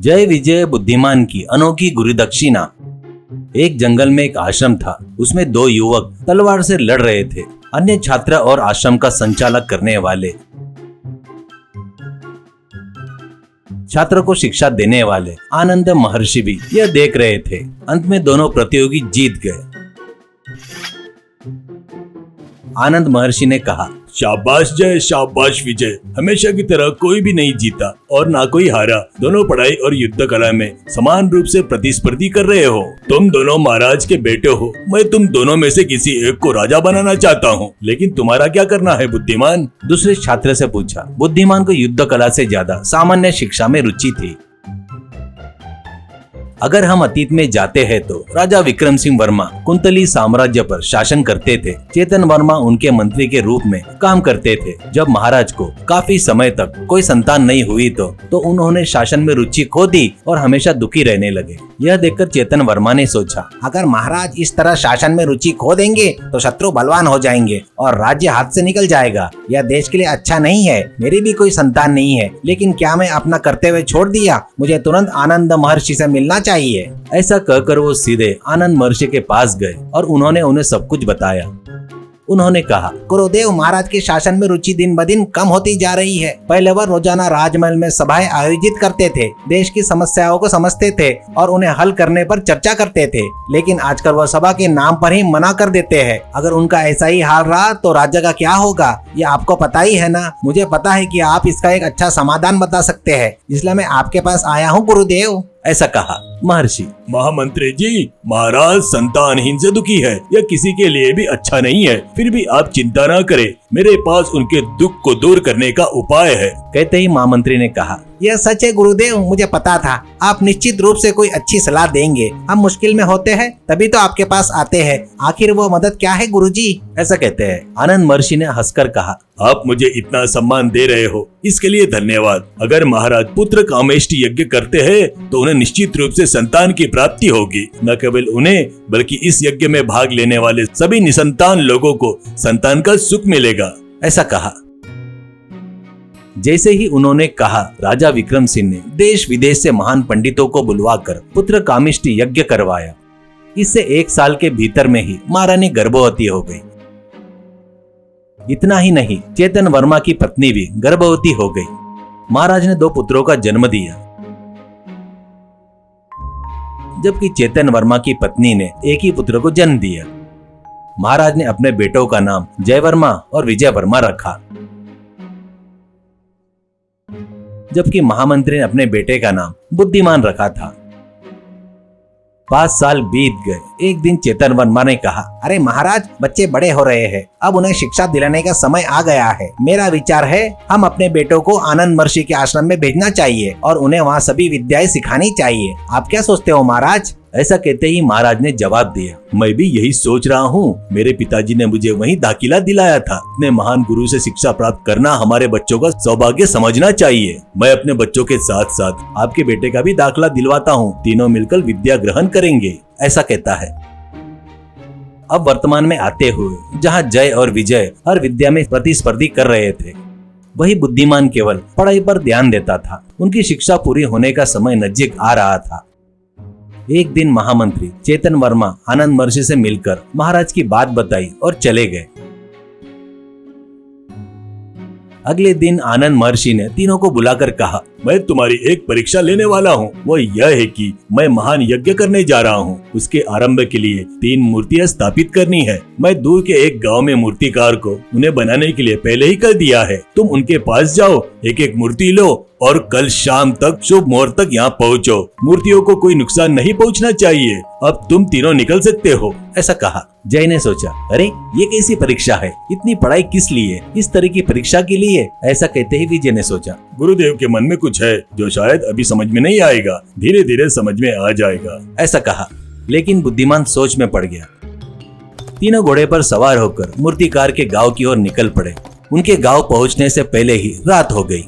जय विजय बुद्धिमान की अनोखी गुरुदक्षिणा। एक जंगल में एक आश्रम था। उसमें दो युवक तलवार से लड़ रहे थे। अन्य छात्र और आश्रम का संचालक करने वाले, छात्र को शिक्षा देने वाले आनंद महर्षि भी यह देख रहे थे। अंत में दोनों प्रतियोगी जीत गए। आनंद महर्षि ने कहा, शाबाश जय, शाबाश विजय। हमेशा की तरह कोई भी नहीं जीता और ना कोई हारा। दोनों पढ़ाई और युद्ध कला में समान रूप से प्रतिस्पर्धी कर रहे हो। तुम दोनों महाराज के बेटे हो। मैं तुम दोनों में से किसी एक को राजा बनाना चाहता हूँ, लेकिन तुम्हारा क्या करना है बुद्धिमान? दूसरे छात्र से पूछा। बुद्धिमान को युद्ध कला से ज्यादा सामान्य शिक्षा में रुचि थी। अगर हम अतीत में जाते हैं तो राजा विक्रम सिंह वर्मा कुंतली साम्राज्य पर शासन करते थे। चेतन वर्मा उनके मंत्री के रूप में काम करते थे। जब महाराज को काफी समय तक कोई संतान नहीं हुई तो उन्होंने शासन में रुचि खो दी और हमेशा दुखी रहने लगे। यह देखकर चेतन वर्मा ने सोचा, अगर महाराज इस तरह शासन में रुचि खो देंगे तो शत्रु बलवान हो जाएंगे और राज्य हाथ से निकल जाएगा। यह देश के लिए अच्छा नहीं है। मेरी भी कोई संतान नहीं है, लेकिन क्या मैं अपना कर्तव्य छोड़ दिया? मुझे तुरंत आनंद महर्षि से मिलना चाहिए। ऐसा कहकर वो सीधे आनंद महर्षि के पास गए और उन्होंने उन्हें सब कुछ बताया। उन्होंने कहा, गुरुदेव, महाराज के शासन में रुचि दिन ब दिन कम होती जा रही है। पहले वह रोजाना राजमहल में सभाएं आयोजित करते थे, देश की समस्याओं को समझते थे और उन्हें हल करने पर चर्चा करते थे, लेकिन आजकल वह सभा के नाम पर ही मना कर देते हैं। अगर उनका ऐसा ही हाल रहा तो राज्य का क्या होगा, ये आपको पता ही है ना। मुझे पता है कि आप इसका एक अच्छा समाधान बता सकते हैं, इसलिए मैं आपके पास आया हूँ गुरुदेव। ऐसा कहा महर्षि। महामंत्री जी, महाराज संतानहीन से दुखी है। यह किसी के लिए भी अच्छा नहीं है। फिर भी आप चिंता न करें, मेरे पास उनके दुख को दूर करने का उपाय है। कहते ही महामंत्री ने कहा, यह सच है गुरुदेव, मुझे पता था आप निश्चित रूप से कोई अच्छी सलाह देंगे। हम मुश्किल में होते हैं तभी तो आपके पास आते हैं। आखिर वो मदद क्या है गुरुजी? ऐसा कहते हैं। आनंद महर्षि ने हंसकर कहा, आप मुझे इतना सम्मान दे रहे हो, इसके लिए धन्यवाद। अगर महाराज पुत्र कामेष्टि यज्ञ करते हैं तो उन्हें निश्चित रूप से संतान की प्राप्ति होगी। न केवल उन्हें बल्कि इस यज्ञ में भाग लेने वाले सभी निसंतान लोगों को संतान का सुख मिलेगा। ऐसा कहा। जैसे ही उन्होंने कहा, राजा विक्रम सिंह ने देश विदेश से महान पंडितों को बुलवाकर पुत्र कामेष्टि यज्ञ करवाया। इससे 1 साल के भीतर में ही महारानी गर्भवती हो गई। इतना ही नहीं, चेतन वर्मा की पत्नी भी गर्भवती हो गई। महाराज ने 2 पुत्रों का जन्म दिया, जबकि चेतन वर्मा की पत्नी ने एक ही पुत्र को जन्म दिया। महाराज ने अपने बेटों का नाम जय वर्मा और विजय वर्मा रखा, जबकि महामंत्री ने अपने बेटे का नाम बुद्धिमान रखा था। 5 साल बीत गए। एक दिन चेतन वर्मा ने कहा, अरे महाराज, बच्चे बड़े हो रहे हैं, अब उन्हें शिक्षा दिलाने का समय आ गया है। मेरा विचार है हम अपने बेटों को आनंद महर्षि के आश्रम में भेजना चाहिए और उन्हें वहाँ सभी विद्याएं सिखानी चाहिए। आप क्या सोचते हो महाराज? ऐसा कहते ही महाराज ने जवाब दिया, मैं भी यही सोच रहा हूँ। मेरे पिताजी ने मुझे वहीं दाखिला दिलाया था। अपने महान गुरु से शिक्षा प्राप्त करना हमारे बच्चों का सौभाग्य समझना चाहिए। मैं अपने बच्चों के साथ साथ आपके बेटे का भी दाखिला दिलवाता हूँ। तीनों मिलकर विद्या ग्रहण करेंगे। ऐसा कहता है। अब वर्तमान में आते हुए जहाँ जय और विजय हर विद्या में प्रतिस्पर्धी कर रहे थे, वही बुद्धिमान केवल पढ़ाई पर ध्यान देता था। उनकी शिक्षा पूरी होने का समय नजदीक आ रहा था। एक दिन महामंत्री चेतन वर्मा आनंद महर्षि से मिलकर महाराज की बात बताई और चले गए। अगले दिन आनंद महर्षि ने तीनों को बुलाकर कहा, मैं तुम्हारी एक परीक्षा लेने वाला हूँ। वो यह है कि मैं महान यज्ञ करने जा रहा हूँ। उसके आरंभ के लिए 3 मूर्तियाँ स्थापित करनी है। मैं दूर के एक गांव में मूर्तिकार को उन्हें बनाने के लिए पहले ही कर दिया है। तुम उनके पास जाओ, एक एक मूर्ति लो और कल शाम तक शुभ मुहूर्त तक यहाँ पहुँचो। मूर्तियों को कोई नुकसान नहीं पहुँचना चाहिए। अब तुम तीनों निकल सकते हो। ऐसा कहा। जय ने सोचा, अरे ये कैसी परीक्षा है? इतनी पढ़ाई किस लिए? इस तरह की परीक्षा के लिए? ऐसा कहते ही विजय ने सोचा, गुरुदेव के मन में कुछ है जो शायद अभी समझ में नहीं आएगा, धीरे धीरे समझ में आ जाएगा। ऐसा कहा। लेकिन बुद्धिमान सोच में पड़ गया। तीनों घोड़े पर सवार होकर मूर्तिकार के गांव की ओर निकल पड़े। उनके गांव पहुंचने से पहले ही रात हो गई।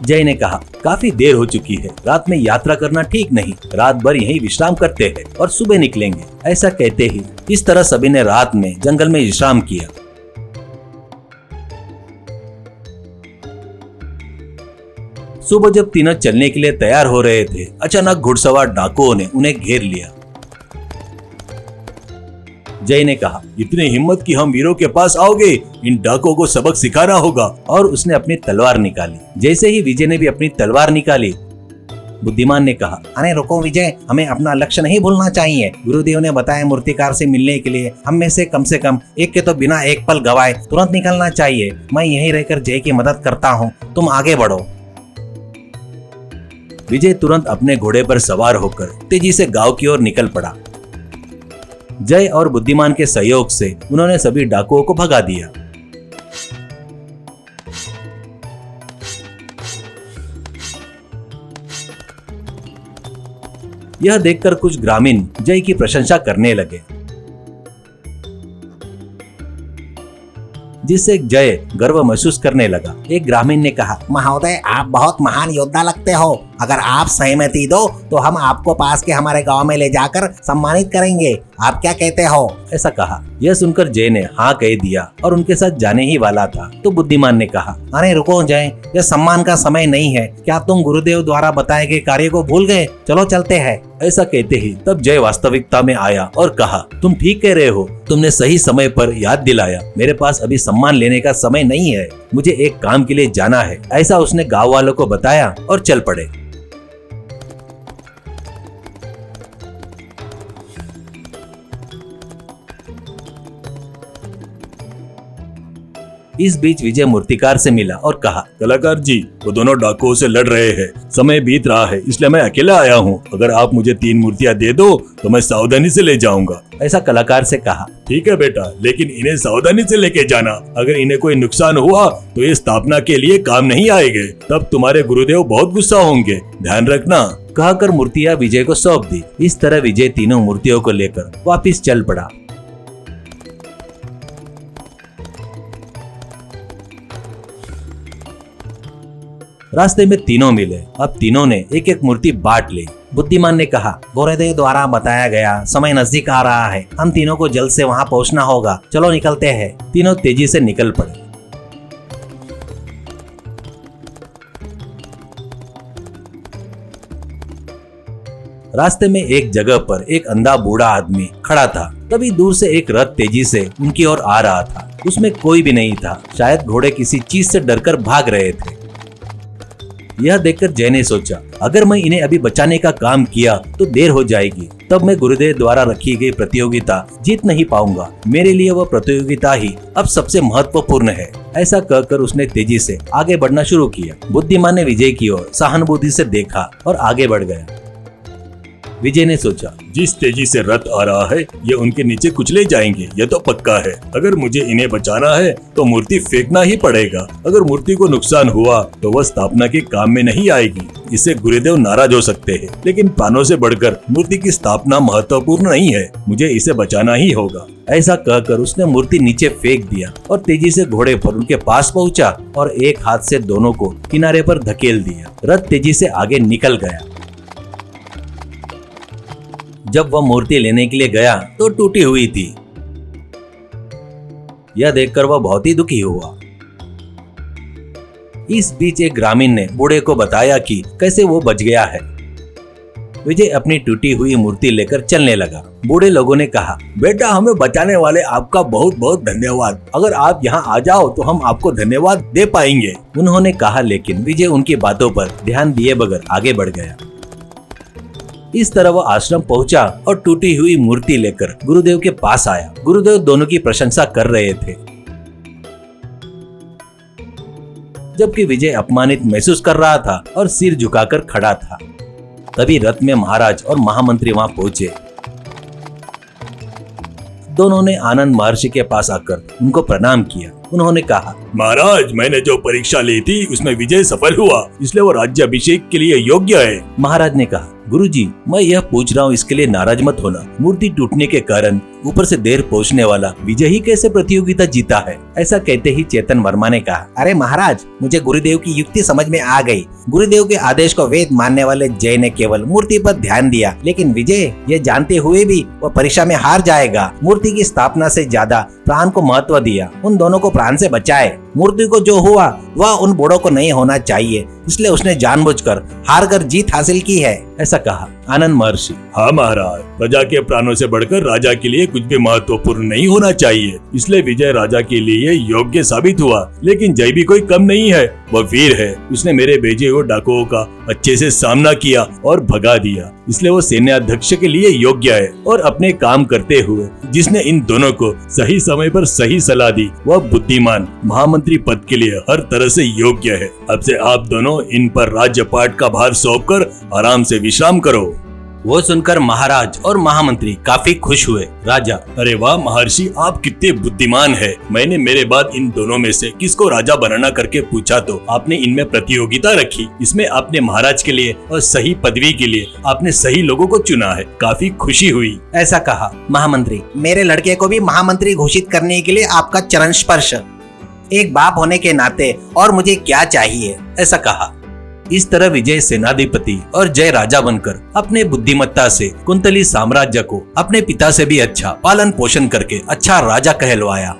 जय ने कहा, काफी देर हो चुकी है, रात में यात्रा करना ठीक नहीं। रात भर यहीं विश्राम करते हैं और सुबह निकलेंगे। ऐसा कहते ही इस तरह सभी ने रात में जंगल में विश्राम किया। सुबह जब तीनों चलने के लिए तैयार हो रहे थे, अचानक घुड़सवार डाकुओं ने उन्हें घेर लिया। जय ने कहा, इतनी हिम्मत कि हम वीरों के पास आओगे, इन डाकुओं को सबक सिखाना होगा। और उसने अपनी तलवार निकाली। जैसे ही विजय ने भी अपनी तलवार निकाली, बुद्धिमान ने कहा, अरे रुको विजय, हमें अपना लक्ष्य नहीं भूलना चाहिए। गुरुदेव ने बताया मूर्तिकार से मिलने के लिए हम में से कम एक के तो बिना एक पल गवाए तुरंत निकलना चाहिए। मैं यहीं रहकर जय की मदद करता हूँ, तुम आगे बढ़ो। विजय तुरंत अपने घोड़े पर सवार होकर तेजी से गांव की ओर निकल पड़ा। जय और बुद्धिमान के सहयोग से उन्होंने सभी डाकुओं को भगा दिया। यह देखकर कुछ ग्रामीण जय की प्रशंसा करने लगे, जिससे जय गर्व महसूस करने लगा। एक ग्रामीण ने कहा, महोदय, आप बहुत महान योद्धा लगते हो। अगर आप सहमति दो तो हम आपको पास के हमारे गांव में ले जाकर सम्मानित करेंगे। आप क्या कहते हो? ऐसा कहा। यह सुनकर जय ने हाँ कह दिया और उनके साथ जाने ही वाला था तो बुद्धिमान ने कहा, अरे रुको जय, यह सम्मान का समय नहीं है। क्या तुम गुरुदेव द्वारा बताए गए कार्य को भूल गए? चलो चलते हैं। ऐसा कहते ही तब जय वास्तविकता में आया और कहा, तुम ठीक कह रहे हो, तुमने सही समय पर याद दिलाया। मेरे पास अभी सम्मान लेने का समय नहीं है, मुझे एक काम के लिए जाना है। ऐसा उसने गांव वालों को बताया और चल पड़े। इस बीच विजय मूर्तिकार से मिला और कहा, कलाकार जी, वो दोनों डाकुओं से लड़ रहे हैं। समय बीत रहा है, इसलिए मैं अकेला आया हूँ। अगर आप मुझे 3 मूर्तियाँ दे दो तो मैं सावधानी से ले जाऊंगा। ऐसा कलाकार से कहा। ठीक है बेटा, लेकिन इन्हें सावधानी से लेके जाना। अगर इन्हें कोई नुकसान हुआ तो ये स्थापना के लिए काम नहीं आएंगे। तब तुम्हारे गुरुदेव बहुत गुस्सा होंगे, ध्यान रखना। कहकर मूर्तियाँ विजय को सौंप दी। इस तरह विजय तीनों मूर्तियों को लेकर वापिस चल पड़ा। रास्ते में तीनों मिले। अब तीनों ने एक एक मूर्ति बांट ली। बुद्धिमान ने कहा, गुरुदेव द्वारा बताया गया समय नजदीक आ रहा है, हम तीनों को जल्द से वहां पहुंचना होगा। चलो निकलते हैं। तीनों तेजी से निकल पड़े। रास्ते में एक जगह पर एक अंधा बूढ़ा आदमी खड़ा था। तभी दूर से एक रथ तेजी से उनकी ओर आ रहा था। उसमें कोई भी नहीं था। शायद घोड़े किसी चीज से डरकर भाग रहे थे। यह देखकर जय ने सोचा, अगर मैं इन्हें अभी बचाने का काम किया तो देर हो जाएगी। तब मैं गुरुदेव द्वारा रखी गई प्रतियोगिता जीत नहीं पाऊंगा। मेरे लिए वह प्रतियोगिता ही अब सबसे महत्वपूर्ण है। ऐसा कहकर उसने तेजी से आगे बढ़ना शुरू किया। बुद्धिमान ने विजय की ओर सहानुभूति से देखा और आगे बढ़ गया। विजय ने सोचा, जिस तेजी से रथ आ रहा है ये उनके नीचे कुचले जाएंगे, यह तो पक्का है। अगर मुझे इन्हें बचाना है तो मूर्ति फेंकना ही पड़ेगा। अगर मूर्ति को नुकसान हुआ तो वह स्थापना के काम में नहीं आएगी। इससे गुरुदेव नाराज हो सकते हैं। लेकिन प्राणों से बढ़कर मूर्ति की स्थापना महत्वपूर्ण नहीं है। मुझे इसे बचाना ही होगा। ऐसा कहकर उसने मूर्ति नीचे फेंक दिया और तेजी से घोड़े पर उनके पास पहुंचा और एक हाथ से दोनों को किनारे पर धकेल दिया। रथ तेजी से आगे निकल गया। जब वह मूर्ति लेने के लिए गया तो टूटी हुई थी। यह देखकर वह बहुत ही दुखी हुआ। इस बीच एक ग्रामीण ने बूढ़े को बताया कि कैसे वो बच गया है। विजय अपनी टूटी हुई मूर्ति लेकर चलने लगा। बूढ़े लोगों ने कहा, बेटा, हमें बचाने वाले आपका बहुत बहुत धन्यवाद। अगर आप यहाँ आ जाओ तो हम आपको धन्यवाद दे पाएंगे। उन्होंने कहा, लेकिन विजय उनकी बातों पर ध्यान दिए बगैर आगे बढ़ गया। इस तरह वह आश्रम पहुंचा और टूटी हुई मूर्ति लेकर गुरुदेव के पास आया। गुरुदेव दोनों की प्रशंसा कर रहे थे, जबकि विजय अपमानित महसूस कर रहा था और सिर झुकाकर खड़ा था। तभी रथ में महाराज और महामंत्री वहां पहुंचे। दोनों ने आनंद महर्षि के पास आकर उनको प्रणाम किया। उन्होंने कहा, महाराज, मैंने जो परीक्षा ली थी उसमें विजय सफल हुआ, इसलिए वो राज्य अभिषेक के लिए योग्य है। महाराज ने कहा, गुरुजी, मैं यह पूछ रहा हूँ, इसके लिए नाराज मत होना। मूर्ति टूटने के कारण ऊपर से देर पहुँचने वाला विजय ही कैसे प्रतियोगिता जीता है? ऐसा कहते ही चेतन वर्मा ने कहा, अरे महाराज, मुझे गुरुदेव की युक्ति समझ में आ गई। गुरुदेव के आदेश को वेद मानने वाले जय ने केवल मूर्ति पर ध्यान दिया, लेकिन विजय ये जानते हुए भी वह परीक्षा में हार जाएगा। मूर्ति की स्थापना से ज्यादा प्राण को महत्व दिया, उन दोनों को प्राण से बचाए। मूर्ति को जो हुआ वह उन बूढ़ों को नहीं होना चाहिए, इसलिए उसने जानबूझकर हार कर जीत हासिल की है। ऐसा कहा आनंद महर्षि। हाँ महाराज, प्रजा के प्राणों से बढ़कर राजा के लिए कुछ भी महत्वपूर्ण नहीं होना चाहिए, इसलिए विजय राजा के लिए योग्य साबित हुआ। लेकिन जय भी कोई कम नहीं है, वह वीर है। उसने मेरे भेजे हुए डाकुओं का अच्छे से सामना किया और भगा दिया, इसलिए वो सेनाध्यक्ष के लिए योग्य है। और अपने काम करते हुए जिसने इन दोनों को सही समय पर सही सलाह दी, वह बुद्धिमान महामंत्री पद के लिए हर तरह से योग्य है। अब से आप दोनों इन पर राज्यपाट का भार सौंपकर आराम से विश्राम करो। वो सुनकर महाराज और महामंत्री काफी खुश हुए। राजा, अरे वाह महर्षि, आप कितने बुद्धिमान हैं। मैंने मेरे बाद इन दोनों में से किसको राजा बनाना करके पूछा तो आपने इनमें प्रतियोगिता रखी। इसमें आपने महाराज के लिए और सही पदवी के लिए आपने सही लोगों को चुना है। काफी खुशी हुई। ऐसा कहा महामंत्री। मेरे लड़के को भी महामंत्री घोषित करने के लिए आपका चरण स्पर्श। एक बाप होने के नाते और मुझे क्या चाहिए। ऐसा कहा। इस तरह विजय सेनाधिपति और जय राजा बनकर अपने बुद्धिमत्ता से कुंतली साम्राज्य को अपने पिता से भी अच्छा पालन पोषण करके अच्छा राजा कहलवाया।